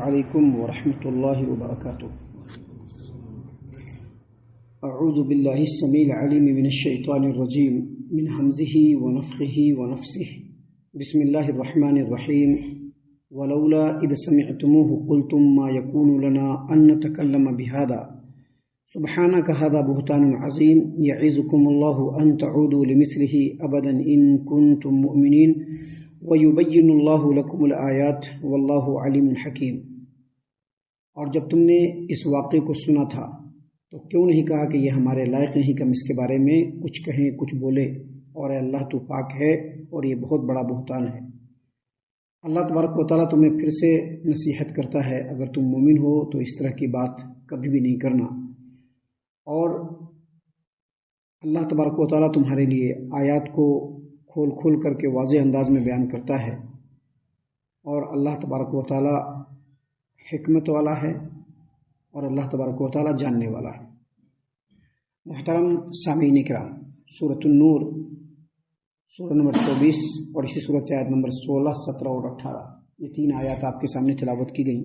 علیکم ورحمۃ اللہ وبرکاتہ۔ اعوذ باللہ السمیع العلیم من الشیطان الرجیم من حمزہ ونفخہ ونفثہ۔ بسم اللہ الرحمن الرحیم۔ ولولا اذ سمعتموه قلتم ما يكون لنا ان نتكلم بهذا سبحانك هذا بهتان عظیم یعظکم اللہ ان تعودوا لمثلہ ابدا ان کنتم مؤمنین وَيُبَيِّنُ اللَّهُ لَكُمُ الْآيَاتِ وَاللَّهُ عَلِيمٌ حَكِيمٌ۔ اور جب تم نے اس واقعے کو سنا تھا تو کیوں نہیں کہا کہ یہ ہمارے لائق نہیں کہ ہم اس کے بارے میں کچھ کہیں کچھ بولے، اور اے اللہ تو پاک ہے اور یہ بہت بڑا بہتان ہے۔ اللہ تبارک و تعالیٰ تمہیں پھر سے نصیحت کرتا ہے، اگر تم مومن ہو تو اس طرح کی بات کبھی بھی نہیں کرنا، اور اللہ تبارک و تعالیٰ تمہارے لیے آیات کو کھول کھول کر کے واضح انداز میں بیان کرتا ہے، اور اللہ تبارک و تعالیٰ حکمت والا ہے اور اللہ تبارک و تعالیٰ جاننے والا ہے۔ محترم سامعین کرام، سورۃ النور سورہ نمبر 24 اور اسی سورت سے آیت نمبر 16، 17 اور 18، یہ تین آیات آپ کے سامنے تلاوت کی گئیں۔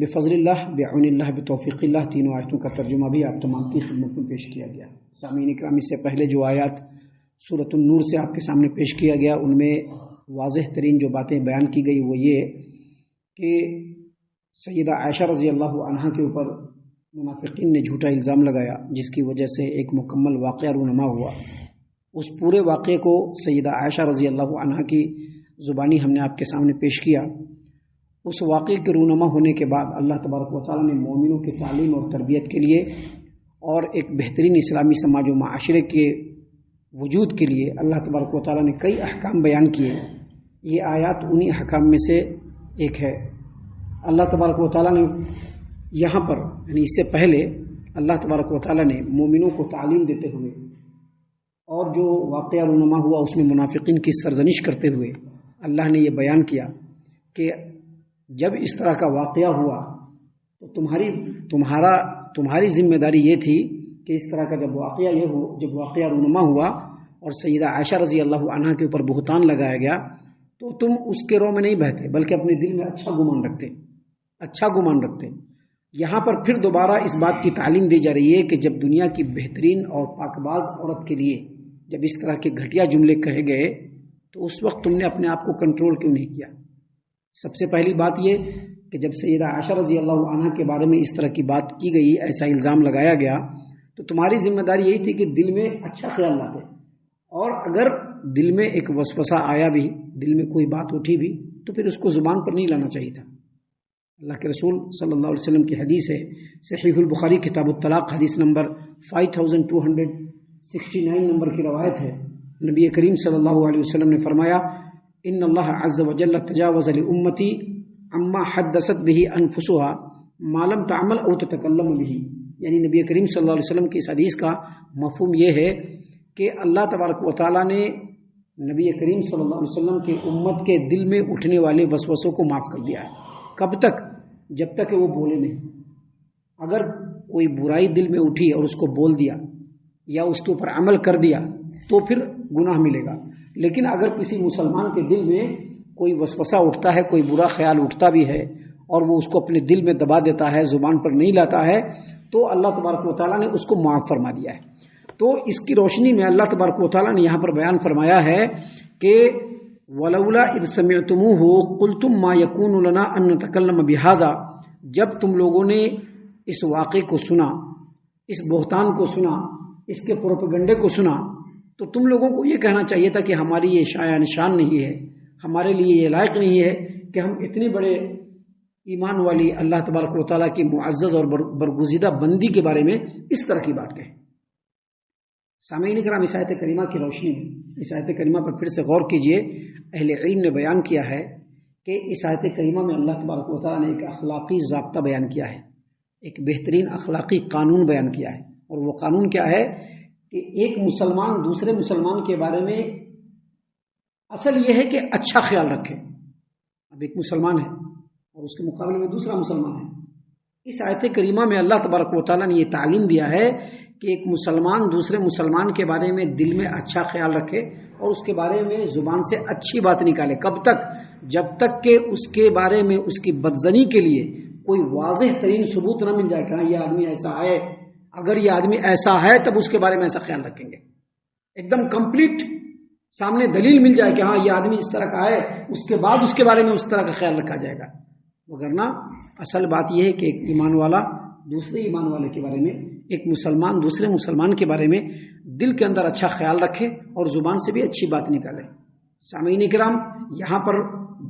بفضل اللہ، بعون اللہ، بتوفیق اللہ، تینوں آیتوں کا ترجمہ بھی آپ تمام کی خدمت میں پیش کیا گیا۔ سامعین کرام، اس سے پہلے جو آیات سورۃ النور سے آپ کے سامنے پیش کیا گیا، ان میں واضح ترین جو باتیں بیان کی گئی وہ یہ کہ سیدہ عائشہ رضی اللہ عنہا کے اوپر منافقین نے جھوٹا الزام لگایا، جس کی وجہ سے ایک مکمل واقعہ رونما ہوا۔ اس پورے واقعے کو سیدہ عائشہ رضی اللہ عنہا کی زبانی ہم نے آپ کے سامنے پیش کیا۔ اس واقعے کے رونما ہونے کے بعد اللہ تبارک و تعالیٰ نے مومنوں کی تعلیم اور تربیت کے لیے اور ایک بہترین اسلامی سماج و معاشرے کے وجود کے لیے اللہ تبارک و تعالیٰ نے کئی احکام بیان کیے۔ یہ آیات انہی احکام میں سے ایک ہے۔ اللہ تبارک و تعالیٰ نے یہاں پر یعنی اس سے پہلے اللہ تبارک و تعالیٰ نے مومنوں کو تعلیم دیتے ہوئے اور جو واقعہ رونما ہوا اس میں منافقین کی سرزنش کرتے ہوئے اللہ نے یہ بیان کیا کہ جب اس طرح کا واقعہ ہوا تو تمہاری ذمہ داری یہ تھی کہ اس طرح کا جب واقعہ رونما ہوا اور سیدہ عائشہ رضی اللہ عنہا کے اوپر بہتان لگایا گیا تو تم اس کے رو میں نہیں بہتے بلکہ اپنے دل میں اچھا گمان رکھتے۔ یہاں پر پھر دوبارہ اس بات کی تعلیم دی جا رہی ہے کہ جب دنیا کی بہترین اور پاکباز عورت کے لیے جب اس طرح کے گھٹیا جملے کہے گئے تو اس وقت تم نے اپنے آپ کو کنٹرول کیوں نہیں کیا؟ سب سے پہلی بات یہ کہ جب سیدہ عائشہ رضی اللہ عنہا کے بارے میں اس طرح کی بات کی گئی، ایسا الزام لگایا گیا، تو تمہاری ذمہ داری یہی تھی کہ دل میں اچھا خیال لاتے، اور اگر دل میں ایک وسوسہ آیا بھی، دل میں کوئی بات اٹھی بھی، تو پھر اس کو زبان پر نہیں لانا چاہیے تھا۔ اللہ کے رسول صلی اللہ علیہ وسلم کی حدیث ہے، صحیح البخاری کتاب الطلاق حدیث نمبر 5269 نمبر کی روایت ہے۔ نبی کریم صلی اللہ علیہ وسلم نے فرمایا، ان اللہ عز وجل تجاوز لامتی عما حدثت به انفسها ما لم تعمل او تتکلم به۔ یعنی نبی کریم صلی اللہ علیہ وسلم کی اس حدیث کا مفہوم یہ ہے کہ اللہ تبارک و تعالیٰ نے نبی کریم صلی اللہ علیہ وسلم کی امت کے دل میں اٹھنے والے وسوسوں کو معاف کر دیا ہے۔ کب تک؟ جب تک کہ وہ بولے نہیں۔ اگر کوئی برائی دل میں اٹھی اور اس کو بول دیا یا اس کے اوپر عمل کر دیا تو پھر گناہ ملے گا، لیکن اگر کسی مسلمان کے دل میں کوئی وسوسہ اٹھتا ہے، کوئی برا خیال اٹھتا بھی ہے اور وہ اس کو اپنے دل میں دبا دیتا ہے، زبان پر نہیں لاتا ہے، تو اللہ تبارک و تعالیٰ نے اس کو معاف فرما دیا ہے۔ تو اس کی روشنی میں اللہ تبارک و تعالیٰ نے یہاں پر بیان فرمایا ہے کہ ولولا اذ سمعتموه قلتم ما يكون لنا ان نتكلم بهذا، جب تم لوگوں نے اس واقعے کو سنا، اس بہتان کو سنا، اس کے پروپیگنڈے کو سنا، تو تم لوگوں کو یہ کہنا چاہیے تھا کہ ہماری یہ شایع نشان نہیں ہے، ہمارے لیے یہ لائق نہیں ہے کہ ہم اتنے بڑے ایمان والی اللہ تبارک و تعالیٰ کی معزز اور برگزیدہ بندی کے بارے میں اس طرح کی بات کہیں۔ سامعین کرام، اس آیت کریمہ کی روشنی میں اس آیت کریمہ پر پھر سے غور کیجئے۔ اہل علم نے بیان کیا ہے کہ اس آیت کریمہ میں اللہ تبارک و تعالیٰ نے ایک اخلاقی ضابطہ بیان کیا ہے، ایک بہترین اخلاقی قانون بیان کیا ہے، اور وہ قانون کیا ہے کہ ایک مسلمان دوسرے مسلمان کے بارے میں اصل یہ ہے کہ اچھا خیال رکھے۔ اب ایک مسلمان ہے اور اس کے مقابلے میں دوسرا مسلمان ہے، اس آیت کریمہ میں اللہ تبارک و تعالیٰ نے یہ تعلیم دیا ہے کہ ایک مسلمان دوسرے مسلمان کے بارے میں دل میں اچھا خیال رکھے اور اس کے بارے میں زبان سے اچھی بات نکالے۔ کب تک؟ جب تک کہ اس کے بارے میں اس کی بدزنی کے لیے کوئی واضح ترین ثبوت نہ مل جائے کہ ہاں یہ آدمی ایسا ہے، اگر یہ آدمی ایسا ہے تب اس کے بارے میں ایسا خیال رکھیں گے. ایک دم کمپلیٹ سامنے دلیل مل جائے کہ ہاں یہ آدمی اس طرح کا ہے، اس کے بعد اس کے بارے میں اس طرح کا خیال رکھا جائے گا. وگرنہ اصل بات یہ ہے کہ ایک ایمان والا دوسرے ایمان والے کے بارے میں، ایک مسلمان دوسرے مسلمان کے بارے میں دل کے اندر اچھا خیال رکھے اور زبان سے بھی اچھی بات نکالے. سامعین کرام، یہاں پر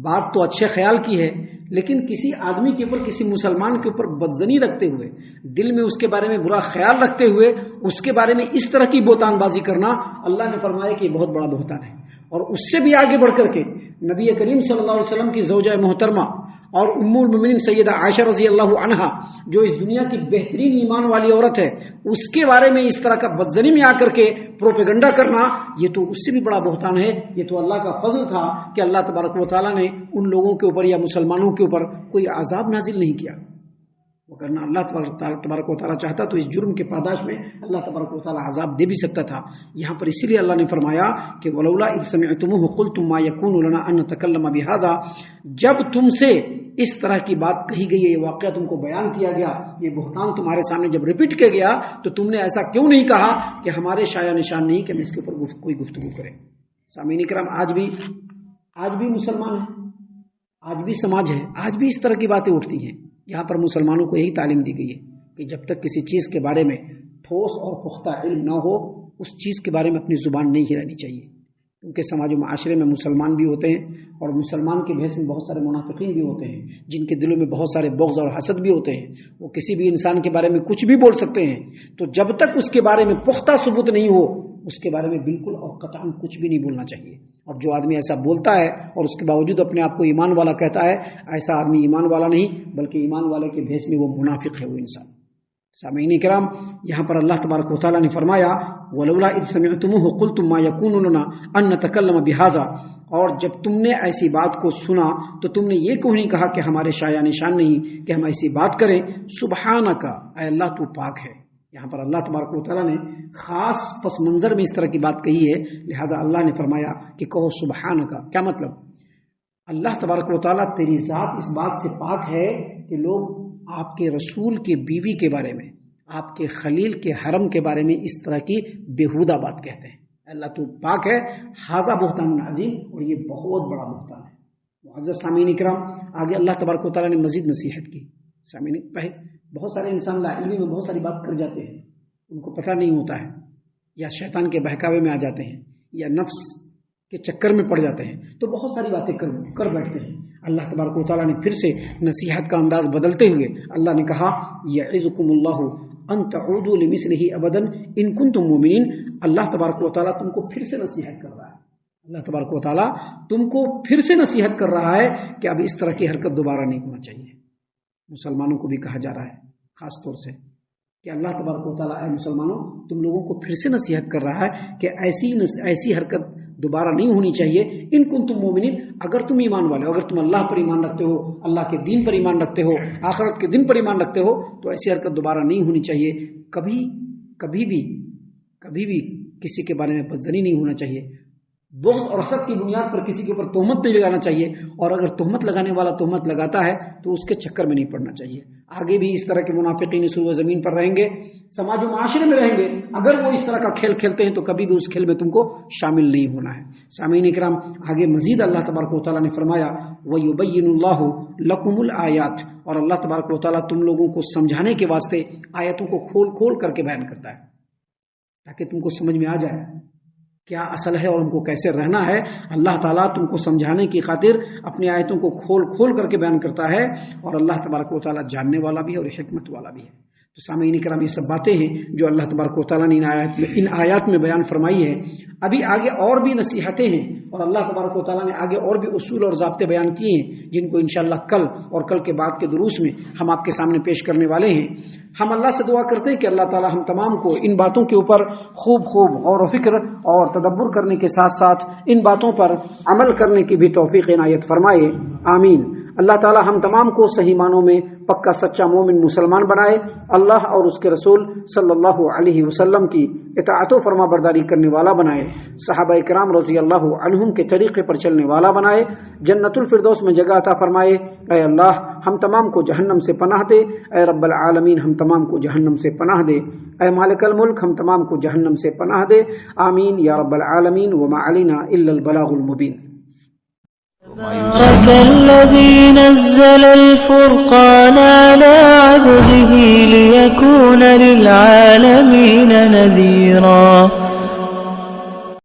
بات تو اچھے خیال کی ہے، لیکن کسی آدمی کے اوپر، کسی مسلمان کے اوپر بدزنی رکھتے ہوئے، دل میں اس کے بارے میں برا خیال رکھتے ہوئے اس کے بارے میں اس طرح کی بہتان بازی کرنا، اللہ نے فرمایا کہ یہ بہت بڑا بہتان ہے. اور اس سے بھی آگے بڑھ کر کے نبی کریم صلی اللہ علیہ وسلم کی زوجہ محترمہ اور ام المؤمنین سیدہ عائشہ رضی اللہ عنہا، جو اس دنیا کی بہترین ایمان والی عورت ہے، اس کے بارے میں اس طرح کا بدزنی میں آ کر کے پروپیگنڈا کرنا، یہ تو اس سے بھی بڑا بہتان ہے. یہ تو اللہ کا فضل تھا کہ اللہ تبارک و تعالیٰ نے ان لوگوں کے اوپر یا مسلمانوں کے اوپر کوئی عذاب نازل نہیں کیا. وگرنہ اللہ تبارک و تعالیٰ چاہتا تو اس جرم کے پاداش میں اللہ تبارک و تعالیٰ عذاب دے بھی سکتا تھا. یہاں پر اسی لیے اللہ نے فرمایا کہ ولولا اذ سمعتموه قلتم ما يكون لنا ان نتكلم بهذا، جب تم سے اس طرح کی بات کہی گئی ہے، یہ واقعہ تم کو بیان کیا گیا، یہ بہتان تمہارے سامنے جب ریپیٹ کیا گیا تو تم نے ایسا کیوں نہیں کہا کہ ہمارے شایع نشان نہیں کہ ہم اس کے اوپر کوئی گفتگو کریں. سامعین کرام، آج بھی مسلمان ہیں، آج بھی سماج ہے، آج بھی اس طرح کی باتیں اٹھتی ہیں. یہاں پر مسلمانوں کو یہی تعلیم دی گئی ہے کہ جب تک کسی چیز کے بارے میں ٹھوس اور پختہ علم نہ ہو، اس چیز کے بارے میں اپنی زبان نہیں ہلانی چاہیے. کیونکہ سماج و معاشرے میں مسلمان بھی ہوتے ہیں اور مسلمان کے بحث میں بہت سارے منافقین بھی ہوتے ہیں، جن کے دلوں میں بہت سارے بغض اور حسد بھی ہوتے ہیں. وہ کسی بھی انسان کے بارے میں کچھ بھی بول سکتے ہیں. تو جب تک اس کے بارے میں پختہ ثبوت نہیں ہو، اس کے بارے میں بالکل اور قطعاً کچھ بھی نہیں بولنا چاہیے. اور جو آدمی ایسا بولتا ہے اور اس کے باوجود اپنے آپ کو ایمان والا کہتا ہے، ایسا آدمی ایمان والا نہیں بلکہ ایمان والے کے بھیس میں وہ منافق ہے، وہ انسان. سامعین کرام، یہاں پر اللہ تبارک و تعالیٰ نے فرمایا ولولا اذ سمعتموه قلتم ما يكون لنا ان نتكلم بهذا، اور جب تم نے ایسی بات کو سنا تو تم نے یہ کیوں نہیں کہا کہ ہمارے شایع نشان نہیں کہ ہم ایسی بات کریں. سبحانک، اے اللہ تو پاک ہے. یہاں پر اللہ تبارک و تعالیٰ نے خاص پس منظر میں اس طرح کی بات کہی ہے، لہذا اللہ نے فرمایا کہ کہو سبحانک. کیا مطلب؟ اللہ تبارک و تعالیٰ تیری ذات اس بات سے پاک ہے کہ لوگ آپ کے رسول کے بیوی کے بارے میں، آپ کے خلیل کے حرم کے بارے میں اس طرح کی بیہودہ بات کہتے ہیں. اللہ تو پاک ہے. ھذا بہتان عظیم، اور یہ بہت بڑا بہتان ہے. معزز سامعین کرام، آگے اللہ تبارک و تعالیٰ نے مزید نصیحت کی. سامعین، بہت سارے انسان لا علمی میں بہت ساری بات کر جاتے ہیں، ان کو پتہ نہیں ہوتا ہے، یا شیطان کے بہکاوے میں آ جاتے ہیں، یا نفس کے چکر میں پڑ جاتے ہیں، تو بہت ساری باتیں کر بیٹھتے ہیں. اللہ تبارک و تعالیٰ نے پھر سے نصیحت کا انداز بدلتے ہوئے اللہ نے کہا یعظکم اللہ ان تعودوا لمثلہ ابدا ان کنتم مؤمنین. اللہ تبارک و تعالیٰ تم کو پھر سے نصیحت کر رہا ہے. اللہ تبارک و تعالیٰ تم کو پھر سے نصیحت کر رہا ہے کہ اب اس طرح کی حرکت دوبارہ نہیں ہونا چاہیے. مسلمانوں کو بھی کہا جا رہا ہے خاص طور سے کہ اللہ تبارک و تعالیٰ، اے مسلمانوں، تم لوگوں کو پھر سے نصیحت کر رہا ہے کہ ایسی حرکت دوبارہ نہیں ہونی چاہیے. ان کنتم مومنین، اگر تم ایمان والے ہو، اگر تم اللہ پر ایمان رکھتے ہو، اللہ کے دین پر ایمان رکھتے ہو، آخرت کے دن پر ایمان رکھتے ہو، تو ایسی حرکت دوبارہ نہیں ہونی چاہیے. کبھی بھی کسی کے بارے میں بدزنی نہیں ہونا چاہیے. بغض اور حسد کی بنیاد پر کسی کے اوپر تہمت نہیں لگانا چاہیے، اور اگر تہمت لگانے والا تہمت لگاتا ہے تو اس کے چکر میں نہیں پڑنا چاہیے. آگے بھی اس طرح کے منافقین سوء زمین پر رہیں گے، سماج و معاشرے میں رہیں گے. اگر وہ اس طرح کا کھیل کھیلتے ہیں تو کبھی بھی اس کھیل میں تم کو شامل نہیں ہونا ہے. سامعین کرام، آگے مزید اللہ تبارک و تعالیٰ نے فرمایا وَيُبَيِّنُ اللَّهُ لَكُمُ الْآيَاتِ، اور اللہ تبارک و تعالیٰ تم لوگوں کو سمجھانے کے واسطے آیتوں کو کھول کر کے بیان کرتا ہے تاکہ تم کو سمجھ میں آ جائے کیا اصل ہے اور ہم کو کیسے رہنا ہے. اللہ تعالیٰ تم کو سمجھانے کی خاطر اپنی آیتوں کو کھول کر کے بیان کرتا ہے، اور اللہ تبارک و تعالیٰ جاننے والا بھی ہے اور حکمت والا بھی ہے. تو سامعین کرام، یہ سب باتیں ہیں جو اللہ تبارک و تعالیٰ نے ان آیات میں بیان فرمائی ہے. ابھی آگے اور بھی نصیحتیں ہیں، اور اللہ تبارک و تعالیٰ نے آگے اور بھی اصول اور ضابطے بیان کیے ہیں جن کو انشاءاللہ کل اور کل کے بعد کے دروس میں ہم آپ کے سامنے پیش کرنے والے ہیں. ہم اللہ سے دعا کرتے ہیں کہ اللہ تعالیٰ ہم تمام کو ان باتوں کے اوپر خوب غور و فکر اور تدبر کرنے کے ساتھ ساتھ ان باتوں پر عمل کرنے کی بھی توفیق عنایت فرمائے. آمین. اللہ تعالی ہم تمام کو صحیح معنوں میں پکا سچا مومن مسلمان بنائے، اللہ اور اس کے رسول صلی اللہ علیہ وسلم کی اطاعت و فرما برداری کرنے والا بنائے، صحابہ کرام رضی اللہ عنہم کے طریقے پر چلنے والا بنائے، جنت الفردوس میں جگہ عطا فرمائے۔ اے اللہ ہم تمام کو جہنم سے پناہ دے، اے رب العالمین ہم تمام کو جہنم سے پناہ دے، اے مالک الملک ہم تمام کو جہنم سے پناہ دے، آمین یا رب العالمین۔ وما علینا الا البلاغ المبین۔ تبارك الذي نزل الفرقان على عبده ليكون للعالمين نذيرا